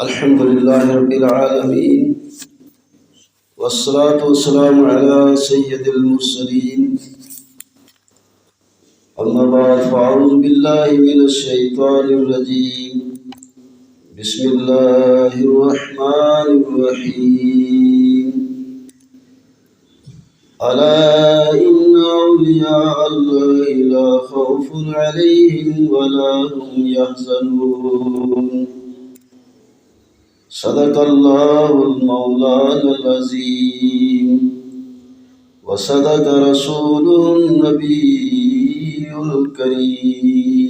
الحمد لله رب العالمين والصلاة والسلام على سيد المرسلين أما بعد فأعوذ بالله من الشيطان الرجيم بسم الله الرحمن الرحيم ألا إن أولياء الله لا خوف عليهم ولا هم يحزنون صدق الله المولانا العظيم وصدق رسوله النبي الكريم۔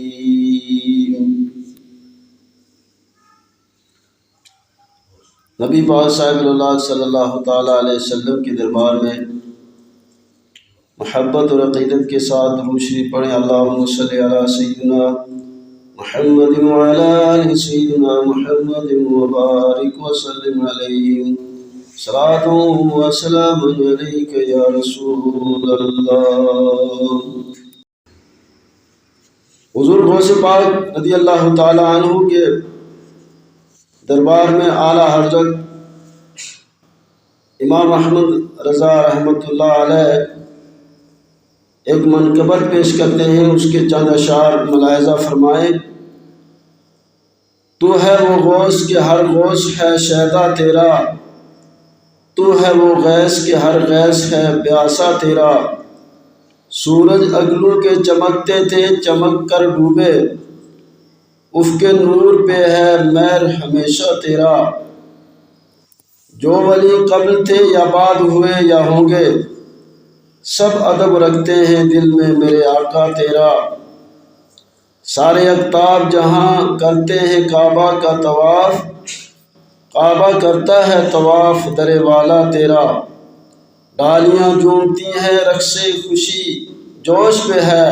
نبی پاک صاحب اللہ صلی اللہ تعالیٰ علیہ وسلم کے دربار میں محبت اور عقیدت کے ساتھ درود شریف پڑھیں۔ اللہم صلی علی سیدنا محمد وعلی آل سیدنا محمد وبارک وسلم علیہ صلاۃ و سلام علیک یا رسول اللہ۔ حضور غوث پاک رضی اللہ تعالی عنہ کے دربار میں اعلیٰ حضرت امام احمد رضا رحمۃ اللہ علیہ ایک منقبت پیش کرتے ہیں، اس کے چند اشعار ملاحظہ فرمائیں۔ تو ہے وہ غوث کہ ہر غوث ہے شیدا تیرا، تو ہے وہ غیث کہ ہر غیث ہے پیاسا تیرا، سورج اگلوں کے چمکتے تھے چمک کر ڈوبے، افق نور پہ ہے مہر ہمیشہ تیرا، جو ولی قبل تھے یا بعد ہوئے یا ہوں گے، سب ادب رکھتے ہیں دل میں میرے آقا تیرا، سارے اقطاب جہاں کرتے ہیں کعبہ کا طواف، کعبہ کرتا ہے طواف در والا تیرا، ڈالیاں جھومتی ہیں رقص خوشی جوش پہ ہے،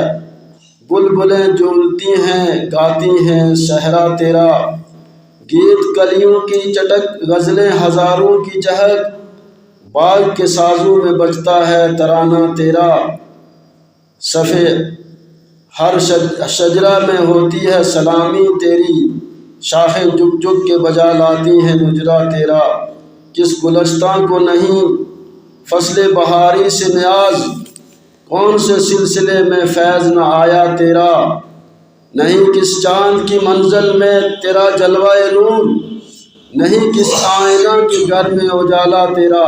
بلبلیں جھولتی ہیں گاتی ہیں صحرا تیرا، گیت کلیوں کی چٹک غزلیں ہزاروں کی چہک، باغ کے سازوں میں بجتا ہے ترانہ تیرا، صفے ہر شجرہ میں ہوتی ہے سلامی تیری، شاخیں جھک جھک کے بجا لاتی ہیں مجرا تیرا، کس گلستان کو نہیں فصل بہاری سے نیاز، کون سے سلسلے میں فیض نہ آیا تیرا، نہیں کس چاند کی منزل میں تیرا جلوہ نور، نہیں کس آئینہ کے گھر میں اجالا تیرا،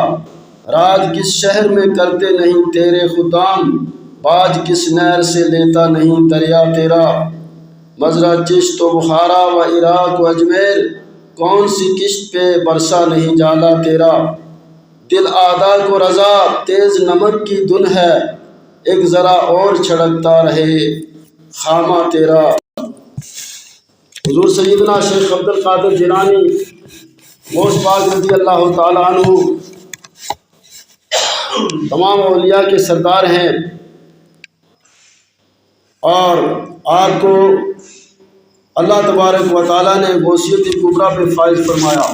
راج کس شہر میں کرتے نہیں تیرے خدام، باج کس نہر سے لیتا نہیں دریا تیرا، مزرع چشت و بخارا و عراق و اجمیر، کون سی کشت پہ برسا نہیں جالا تیرا، دل آدھا کو رضا تیز نمک کی دھن ہے، ایک ذرا اور چھڑکتا رہے خامہ تیرا۔ حضور سیدنا شیخ عبد القادر جیلانی غوث پاک رضی اللہ تعالیٰ عنہ تمام اولیاء کے سردار ہیں، اور آپ کو اللہ تبارک و تعالیٰ نے غوثیت کبریٰ پہ فائز فرمایا۔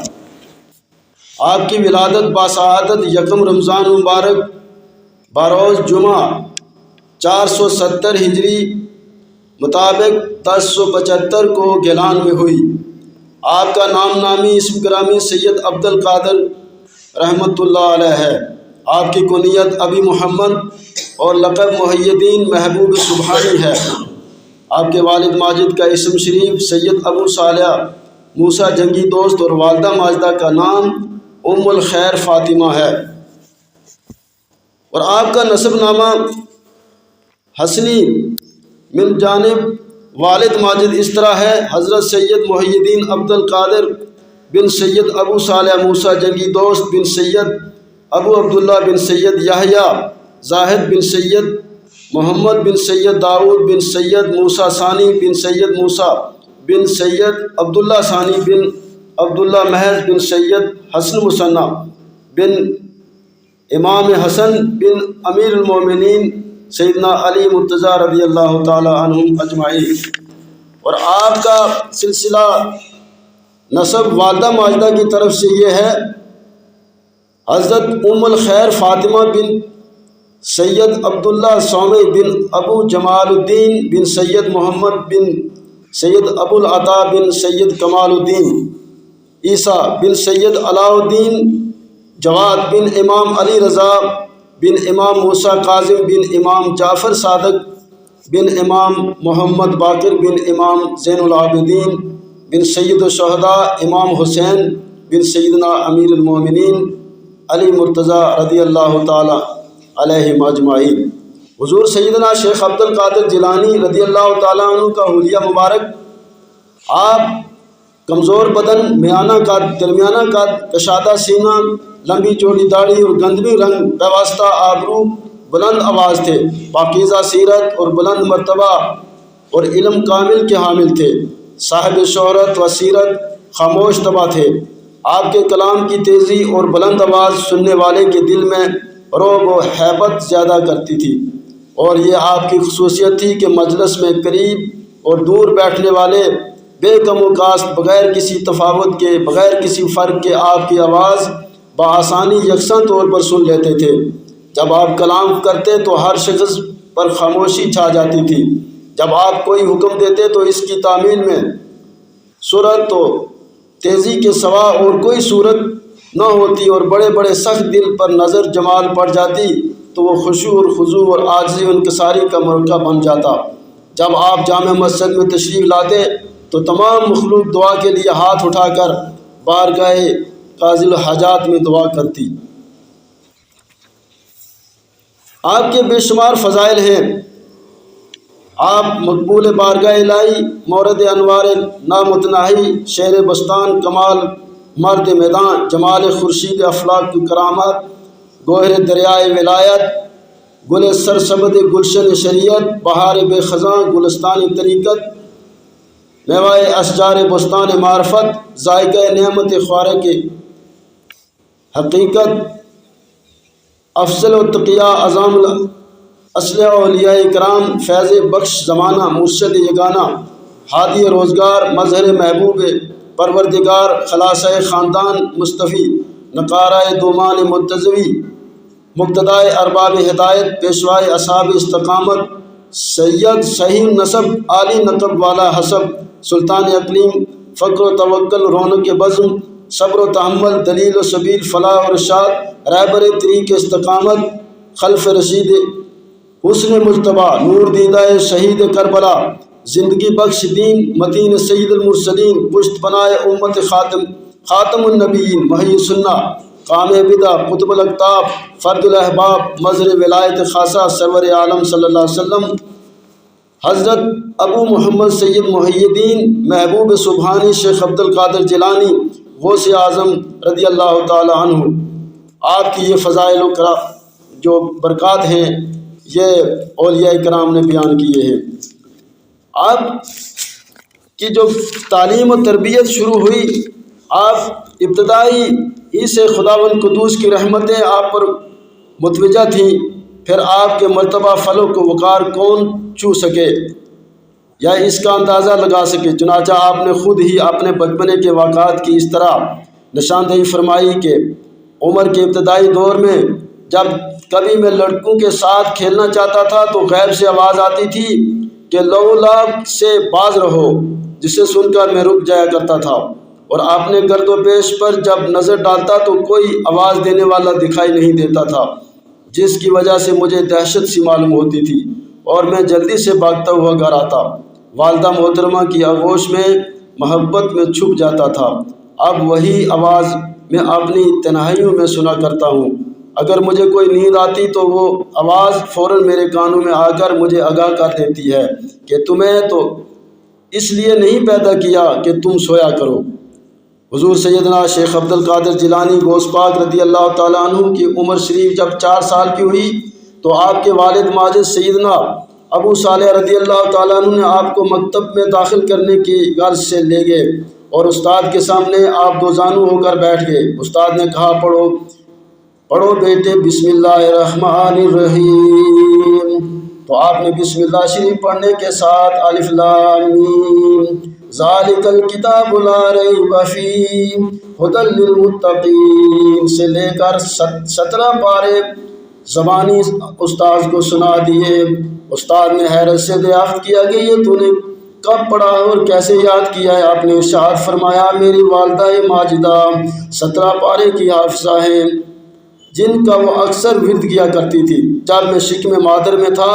آپ کی ولادت باسعادت یکم رمضان مبارک بروز جمعہ 470 ہجری مطابق 1075 کو گیلان میں ہوئی۔ آپ کا نام نامی اسم گرامی سید عبد القادر رحمۃ اللہ علیہ ہے۔ آپ کی کنیت ابی محمد اور لقب محی الدین محبوب سبحانی ہے۔ آپ کے والد ماجد کا اسم شریف سید ابو صالح موسیٰ جنگی دوست، اور والدہ ماجدہ کا نام ام الخیر فاطمہ ہے، اور آپ کا نسب نامہ حسنی من جانب والد ماجد اس طرح ہے: حضرت سید محی الدین عبد القادر بن سید ابو صالح موسیٰ جنگی دوست بن سید ابو عبداللہ بن سید یحییٰ زاہد بن سید محمد بن سید داؤد بن سید موسیٰ ثانی بن سید موسیٰ بن سید عبداللہ ثانی بن عبداللہ محض بن سید حسن مثنیٰ بن امام حسن بن امیر المومنین سیدنا علی مرتضیٰ رضی اللہ تعالی عنہم اجمعین۔ اور آپ کا سلسلہ نسب والدہ ماجدہ کی طرف سے یہ ہے: حضرت ام الخیر فاطمہ بن سید عبداللہ سومی بن ابو جمال الدین بن سید محمد بن سید ابو العطا بن سید کمال الدین عیسیٰ بن سید علاء الدین جواد بن امام علی رضا بن امام موسیٰ کاظم بن امام جعفر صادق بن امام محمد باقر بن امام زین العابدین بن سید الشہداء امام حسین بن سیدنا امیر المومنین علی مرتضیٰ رضی اللہ تعالی علیہم اجمعین۔ حضور سیدنا شیخ عبد القادر جیلانی رضی اللہ تعالیٰ عنہ کا حلیہ مبارک، آپ کمزور بدن، میانہ قد، درمیانہ قد، کشادہ سینہ، لمبی چوڑی داڑھی اور گندمی رنگ، پیوستہ آبرو، بلند آواز تھے، پاکیزہ سیرت اور بلند مرتبہ اور علم کامل کے حامل تھے، صاحب شہرت و سیرت، خاموش طبع تھے۔ آپ کے کلام کی تیزی اور بلند آواز سننے والے کے دل میں رعب و ہیبت زیادہ کرتی تھی، اور یہ آپ کی خصوصیت تھی کہ مجلس میں قریب اور دور بیٹھنے والے بے کم و کاست، بغیر کسی تفاوت کے، بغیر کسی فرق کے آپ کی آواز بآسانی یکساں طور پر سن لیتے تھے۔ جب آپ کلام کرتے تو ہر شخص پر خاموشی چھا جاتی تھی۔ جب آپ کوئی حکم دیتے تو اس کی تعمیل میں سرعت و تیزی کے سوا اور کوئی صورت نہ ہوتی، اور بڑے بڑے سخت دل پر نظر جمال پڑ جاتی تو وہ خشوع اور خضوع اور عاجزی و انکساری کا مرکب بن جاتا۔ جب آپ جامع مسجد میں تشریف لاتے تو تمام مخلوق دعا کے لیے ہاتھ اٹھا کر بارگاہ قاضی الحاجات میں دعا کرتی۔ آپ کے بے شمار فضائل ہیں۔ آپ مقبول بارگاہ الہی، مورد انوار نامتناہی، شیر بستان کمال، مرد میدان، جمال خورشید افلاک کی کرامات، گوہر دریائے ولایت، گل سرسبد گلشن شریعت، بہار بے خزاں گلستان طریقت، میوائے اشجار بستان معرفت، ذائقہ نعمت خوارے کی حقیقت، افضل التقیہ اعظم اصلیہ اولیاء کرام، فیض بخش زمانہ، مرشد یگانہ، ہادی روزگار، مظہر محبوب پروردگار، خلاصہ خاندان مصطفی، نقارۂ دومان مرتضوی، مقتدائے ارباب ہدایت، پیشوائے اصحاب استقامت، سید صحیح نسب، عالی نقب والا حسب، سلطان اقلیم، فقر و توکل، رونق بزم، صبر و تحمل، دلیل و سبیل فلاح و رشاد، رہبر طریق استقامت، خلف رشید، حسن مجتبیٰ، نور دیدہ شہید کربلا، زندگی بخش دین متین سید المرسلین، پشت بنائے امت خاتم النبیین، محی سنہ، قام بدع، قطب الاقطاب، فرد الاحباب، مظہر ولایت خاصہ، سرور عالم صلی اللہ علیہ وسلم، حضرت ابو محمد سید محی الدین محبوب سبحانی شیخ عبد القادر جیلانی غوث اعظم رضی اللہ تعالی عنہ۔ آپ کی یہ فضائل و جو برکات ہیں یہ اولیاء کرام نے بیان کیے ہیں۔ آپ کی جو تعلیم و تربیت شروع ہوئی، آپ ابتدائی ہی سے خداوند قدوس کی رحمتیں آپ پر متوجہ تھیں، پھر آپ کے مرتبہ فلک و وقار کون چھو سکے یا اس کا اندازہ لگا سکے۔ چنانچہ آپ نے خود ہی اپنے بچپنے کے واقعات کی اس طرح نشاندہی فرمائی کہ عمر کے ابتدائی دور میں جب کبھی میں لڑکوں کے ساتھ کھیلنا چاہتا تھا تو غیب سے آواز آتی تھی کہ لولا سے باز رہو، جسے سن کر میں رک جایا کرتا تھا، اور اپنے گرد و پیش پر جب نظر ڈالتا تو کوئی آواز دینے والا دکھائی نہیں دیتا تھا، جس کی وجہ سے مجھے دہشت سی معلوم ہوتی تھی اور میں جلدی سے بھاگتا ہوا گھر آتا، والدہ محترمہ کی آغوش میں محبت میں چھپ جاتا تھا۔ اب وہی آواز میں اپنی تنہائیوں میں سنا کرتا ہوں۔ اگر مجھے کوئی نیند آتی تو وہ آواز فوراً میرے کانوں میں آ کر مجھے آگاہ کر دیتی ہے کہ تمہیں تو اس لیے نہیں پیدا کیا کہ تم سویا کرو۔ حضور سیدنا شیخ عبد القادر جیلانی غوث پاک رضی اللہ تعالیٰ عنہ کی عمر شریف جب 4 سال کی ہوئی تو آپ کے والد ماجد سیدنا ابو صالح رضی اللہ تعالیٰ عنہ نے آپ کو مکتب میں داخل کرنے کی غرض سے لے گئے اور استاد کے سامنے آپ دو زانو ہو کر بیٹھ گئے۔ استاد نے کہا پڑھو بیٹے بسم اللہ الرحمن الرحیم، تو آپ نے بسم اللہ شریف پڑھنے کے ساتھ الف لام میم ذالک الکتاب لا ریب فیہ ھدی للمتقین سے لے کر 17 پارے زبانی استاد کو سنا دیے۔ استاد نے حیرت سے دریافت کیا کہ یہ تو نے کب پڑھا اور کیسے یاد کیا ہے؟ آپ نے ارشاد فرمایا میری والدہ ماجدہ 17 پارے کی حافظہ ہیں جن کا وہ اکثر ورد کیا کرتی تھی۔ جب میں شکم مادر میں تھا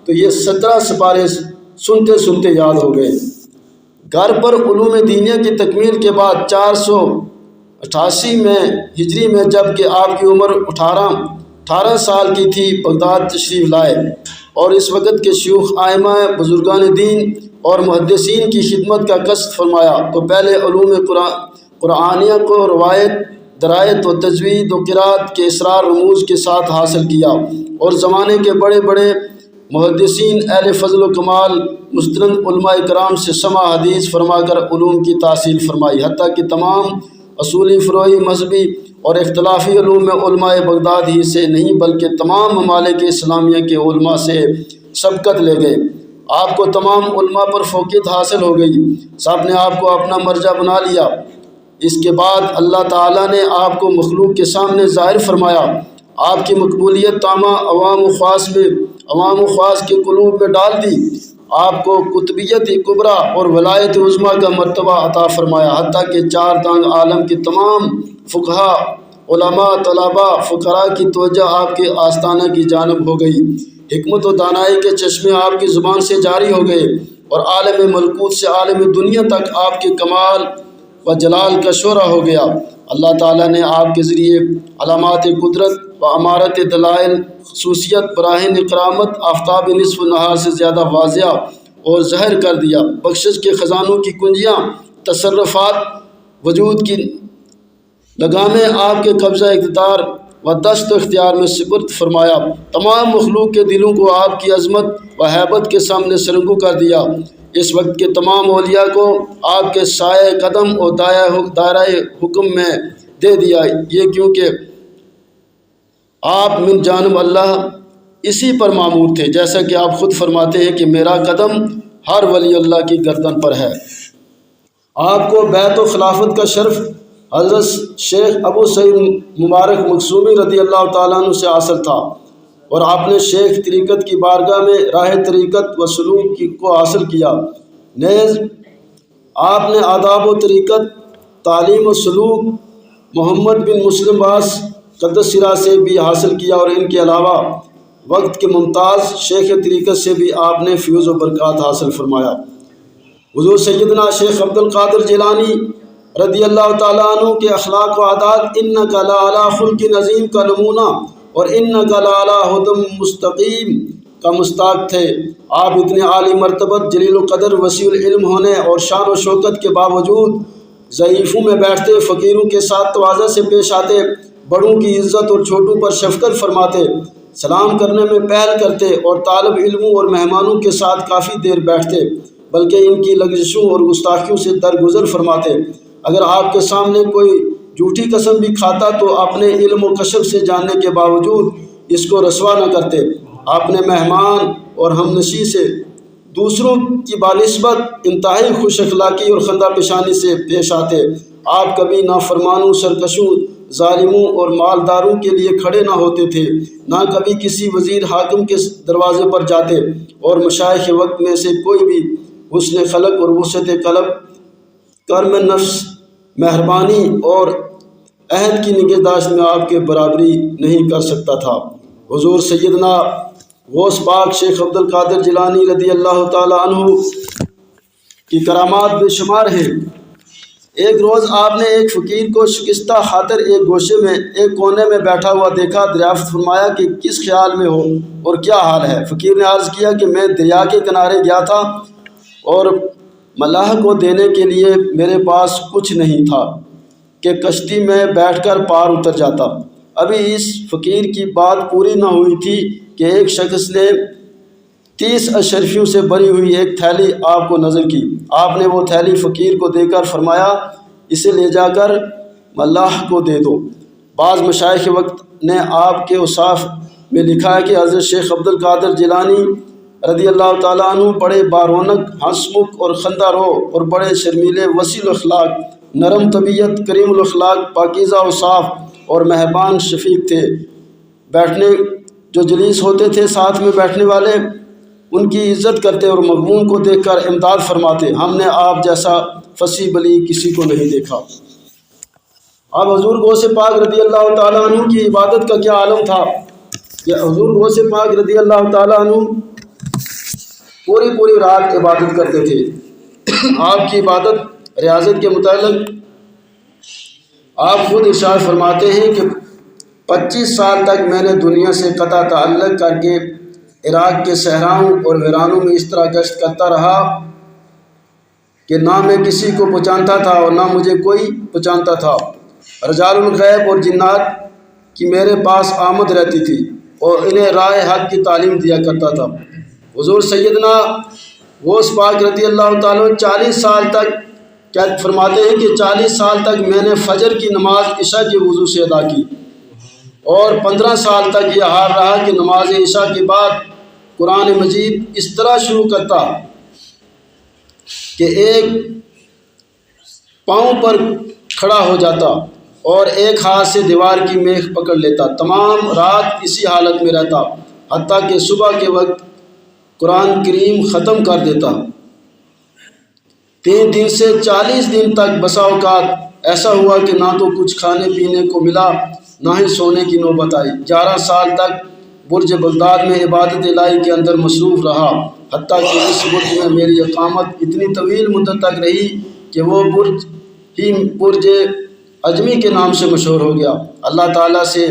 تو یہ 17 سپارے سنتے سنتے یاد ہو گئے۔ گھر پر علوم دینیہ کی تکمیل کے بعد 488 میں ہجری میں جب کہ آپ کی عمر 18 سال کی تھی بغداد تشریف لائے اور اس وقت کے شیوخ ائمہ بزرگان دین اور محدثین کی خدمت کا قصد فرمایا تو پہلے علوم قرآنیہ کو روایت، درایت و تجوید و قرات کے اسرار رموز کے ساتھ حاصل کیا اور زمانے کے بڑے بڑے محدثین اہل فضل و کمال مستند علماء کرام سے سمع حدیث فرما کر علوم کی تحصیل فرمائی، حتیٰ کہ تمام اصولی، فروعی، مذہبی اور اختلافی علوم میں علماء بغداد ہی سے نہیں بلکہ تمام ممالک اسلامیہ کے علماء سے سبقت لے گئے۔ آپ کو تمام علماء پر فوقیت حاصل ہو گئی، سب نے آپ کو اپنا مرجع بنا لیا۔ اس کے بعد اللہ تعالیٰ نے آپ کو مخلوق کے سامنے ظاہر فرمایا، آپ کی مقبولیت تامہ عوام و خواص کے قلوب میں ڈال دی، آپ کو قطبیت کبریٰ اور ولایت عظمیٰ کا مرتبہ عطا فرمایا، حتیٰ کہ چار دانگ عالم کے تمام فقہا، علماء، طلباء، فقراء کی توجہ آپ کے آستانہ کی جانب ہو گئی، حکمت و دانائی کے چشمے آپ کی زبان سے جاری ہو گئے اور عالم ملکوت سے عالم دنیا تک آپ کے کمال و جلال کا شعرہ ہو گیا۔ اللہ تعالیٰ نے آپ کے ذریعے علامات قدرت و امارت دلائل، خصوصیت، براہین کرامت آفتاب نصف نہار سے زیادہ واضح اور ظاہر کر دیا، بخشش کے خزانوں کی کنجیاں، تصرفات وجود کی لگامیں آپ کے قبضہ اقتدار و دست و اختیار میں سپرد فرمایا، تمام مخلوق کے دلوں کو آپ کی عظمت و ہیبت کے سامنے سرنگو کر دیا، اس وقت کے تمام اولیاء کو آپ کے سائے قدم اور دائرہ حکم میں دے دیا، یہ کیونکہ آپ من جانب اللہ اسی پر معمور تھے، جیسا کہ آپ خود فرماتے ہیں کہ میرا قدم ہر ولی اللہ کی گردن پر ہے۔ آپ کو بیعت و خلافت کا شرف حضرت شیخ ابو سعید مبارک مخزومی رضی اللہ تعالیٰ عنہ سے حاصل تھا اور آپ نے شیخ طریقت کی بارگاہ میں راہ طریقت و سلوک کو حاصل کیا، نیز آپ نے آداب و طریقت، تعلیم و سلوک محمد بن مسلم باس قدس سرہ سے بھی حاصل کیا اور ان کے علاوہ وقت کے ممتاز شیخ طریقت سے بھی آپ نے فیوز و برکات حاصل فرمایا۔ حضور سیدنا شیخ عبد القادر جیلانی رضی اللہ تعالیٰ عنہ کے اخلاق و عادات انک لعلی خلق عظیم کا نمونہ اور انک لعلی ہدی مستقیم کا مستاق تھے۔ آپ اتنے عالی مرتبت، جلیل القدر، وسیع العلم ہونے اور شان و شوکت کے باوجود ضعیفوں میں بیٹھتے، فقیروں کے ساتھ تواضع سے پیش آتے، بڑوں کی عزت اور چھوٹوں پر شفقت فرماتے، سلام کرنے میں پہل کرتے اور طالب علموں اور مہمانوں کے ساتھ کافی دیر بیٹھتے، بلکہ ان کی لغزشوں اور گستاخیوں سے درگزر فرماتے۔ اگر آپ کے سامنے کوئی جھوٹی قسم بھی کھاتا تو اپنے علم و کشف سے جاننے کے باوجود اس کو رسوا نہ کرتے۔ اپنے مہمان اور ہمنشی سے دوسروں کی بانسبت انتہائی خوش اخلاقی اور خندہ پیشانی سے پیش آتے۔ آپ کبھی نافرمانوں، سرکشوں، ظالموں اور مالداروں کے لیے کھڑے نہ ہوتے تھے، نہ کبھی کسی وزیر حاکم کے دروازے پر جاتے، اور مشائخ وقت میں سے کوئی بھی حسن خلق اور وسعت قلب، کرم نفس، مہربانی اور عہد کی نگہداشت میں آپ کے برابری نہیں کر سکتا تھا۔ حضور سیدنا غوث پاک شیخ عبد القادر جیلانی رضی اللہ تعالیٰ عنہ کی کرامات بے شمار ہیں۔ ایک روز آپ نے ایک فقیر کو شکستہ خاطر ایک گوشے میں ایک کونے میں بیٹھا ہوا دیکھا، دریافت فرمایا کہ کس خیال میں ہو اور کیا حال ہے؟ فقیر نے عرض کیا کہ میں دریا کے کنارے گیا تھا اور ملاح کو دینے کے لیے میرے پاس کچھ نہیں تھا کہ کشتی میں بیٹھ کر پار اتر جاتا۔ ابھی اس فقیر کی بات پوری نہ ہوئی تھی کہ ایک شخص نے 30 اشرفیوں سے بھری ہوئی ایک تھیلی آپ کو نظر کی۔ آپ نے وہ تھیلی فقیر کو دے کر فرمایا اسے لے جا کر ملاح کو دے دو۔ بعض مشائخ وقت نے آپ کے اوصاف میں لکھا ہے کہ حضرت شیخ عبد القادر جیلانی رضی اللہ تعالیٰ عنہ بڑے بارونق، ہنسمکھ اور خندہ رو اور بڑے شرمیلے، وسیع الاخلاق، نرم طبیعت، کریم الاخلاق، پاکیزہ اوصاف اور مہربان شفیق تھے۔ بیٹھنے جو جلیس ہوتے تھے ساتھ میں بیٹھنے والے ان کی عزت کرتے اور مغموم کو دیکھ کر امداد فرماتے۔ ہم نے آپ جیسا فصیح بلی کسی کو نہیں دیکھا۔ اب حضور غوث پاک رضی اللہ تعالیٰ عنہ کی عبادت کا کیا عالم تھا کہ حضور غوث پاک رضی اللہ تعالیٰ عنہ پوری رات عبادت کرتے تھے۔ آپ کی عبادت ریاضت کے متعلق آپ خود ارشاد فرماتے ہیں کہ 25 سال تک میں نے دنیا سے قطع تعلق کر کے عراق کے صحراؤں اور ویرانوں میں اس طرح گشت کرتا رہا کہ نہ میں کسی کو پہچانتا تھا اور نہ مجھے کوئی پہچانتا تھا۔ رجال الغیب اور جنات کی میرے پاس آمد رہتی تھی اور انہیں راہ حق کی تعلیم دیا کرتا تھا۔ حضور سیدنا غوث پاک رضی اللہ تعالیٰ 40 سال تک کیا فرماتے ہیں کہ 40 سال تک میں نے فجر کی نماز عشاء کے وضو سے ادا کی، اور 15 سال تک یہ حال رہا کہ نماز عشاء کے بعد قرآن مجید اس طرح شروع کرتا کہ ایک پاؤں پر کھڑا ہو جاتا اور ایک ہاتھ سے دیوار کی میخ پکڑ لیتا۔ تمام رات اسی حالت میں رہتا حتیٰ کہ صبح کے وقت قرآن کریم ختم کر دیتا۔ 3 دن سے 40 دن تک بسا اوقات ایسا ہوا کہ نہ تو کچھ کھانے پینے کو ملا نہ ہی سونے کی نوبت آئی۔ 11 سال تک برج بغداد میں عبادت الہی کے اندر مصروف رہا، حتیٰ کہ اس برج میں میری اقامت اتنی طویل مدت تک رہی کہ وہ برج ہی برج اجمی کے نام سے مشہور ہو گیا۔ اللہ تعالیٰ سے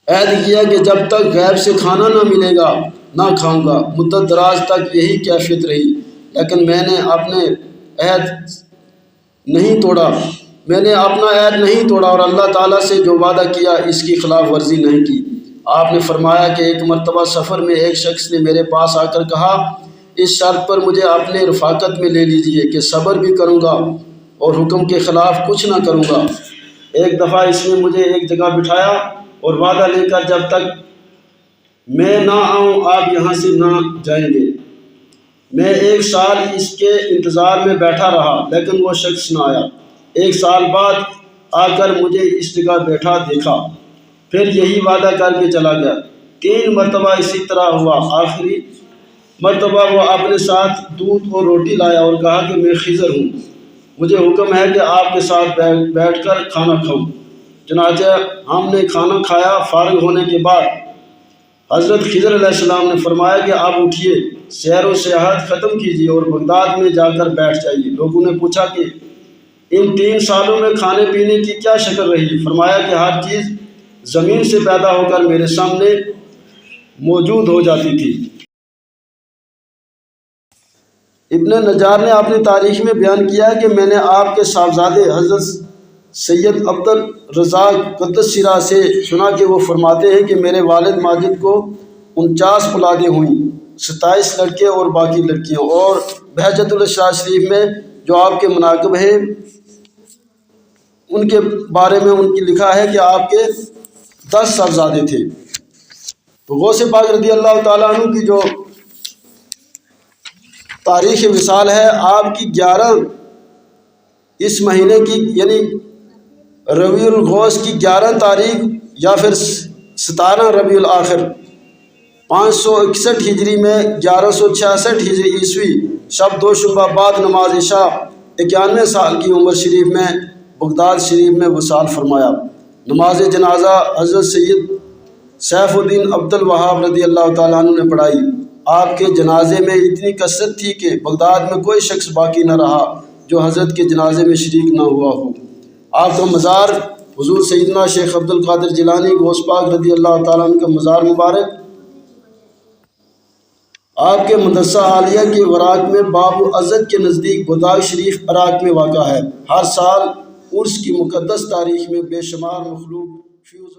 عہد کیا کہ جب تک غیب سے کھانا نہ ملے گا نہ کھاؤں گا۔ مدت دراز تک یہی کیفیت رہی، لیکن میں نے اپنا عہد نہیں توڑا اور اللہ تعالیٰ سے جو وعدہ کیا اس کی خلاف ورزی نہیں کی۔ آپ نے فرمایا کہ ایک مرتبہ سفر میں ایک شخص نے میرے پاس آ کر کہا، اس شرط پر مجھے اپنے رفاقت میں لے لیجئے کہ صبر بھی کروں گا اور حکم کے خلاف کچھ نہ کروں گا۔ ایک دفعہ اس نے مجھے ایک جگہ بٹھایا اور وعدہ لے کر جب تک میں نہ آؤں آپ یہاں سے نہ جائیں گے۔ میں 1 سال اس کے انتظار میں بیٹھا رہا لیکن وہ شخص نہ آیا۔ 1 سال بعد آ کر مجھے اس جگہ بیٹھا دیکھا، پھر یہی وعدہ کر کے چلا گیا۔ 3 مرتبہ اسی طرح ہوا۔ آخری مرتبہ وہ اپنے ساتھ دودھ اور روٹی لایا اور کہا کہ میں خضر ہوں، مجھے حکم ہے کہ آپ کے ساتھ بیٹھ کر کھانا کھاؤں۔ چنانچہ ہم نے کھانا کھایا۔ فارغ ہونے کے بعد حضرت خضر علیہ السلام نے فرمایا کہ آپ اٹھیے، سیر و سیاحت ختم کیجیے اور بغداد میں جا کر بیٹھ جائیے۔ لوگوں نے پوچھا کہ ان 3 سالوں میں کھانے پینے کی کیا شکل رہی؟ فرمایا کہ ہر چیز زمین سے پیدا ہو کر میرے سامنے موجود ہو جاتی تھی۔ ابن نجار نے اپنی تاریخ میں بیان کیا کہ میں نے آپ کے صاحبزادے حضرت سید عبد الرزاق قدس سرہ سے سنا کہ وہ فرماتے ہیں کہ میرے والد ماجد کو 49 اولادیں ہوئیں، 27 لڑکے اور باقی لڑکیاں، اور بہجت الاسرار شریف میں جو آپ کے مناقب ہیں ان کے بارے میں ان کی لکھا ہے کہ آپ کے 10 صاحبزادے تھے۔ تو غوث پاک رضی اللہ تعالیٰ عنہ کی جو تاریخ وصال ہے، آپ کی 11 اس مہینے کی یعنی ربیع الغوث کی 11 تاریخ یا پھر 17 ربیع الاخر 561 ہجری میں 1166 ہجری عیسوی شب 2 شبہ بعد نماز عشاء 91 سال کی عمر شریف میں بغداد شریف میں وصال فرمایا۔ نماز جنازہ حضرت سید سیف الدین عبد الوہاب رضی اللہ تعالیٰ عنہ نے پڑھائی۔ آپ کے جنازے میں اتنی کثرت تھی کہ بغداد میں کوئی شخص باقی نہ رہا جو حضرت کے جنازے میں شریک نہ ہوا ہو۔ آپ کا مزار حضور سیدنا شیخ عبد القادر جیلانی غوث پاک رضی اللہ تعالیٰ عنہ کا مزار مبارک آپ کے مدرسہ عالیہ کے وراق میں باب عزت کے نزدیک بداغ شریف عراق میں واقع ہے۔ ہر سال عرس کی مقدس تاریخ میں بے شمار مخلوق فیوز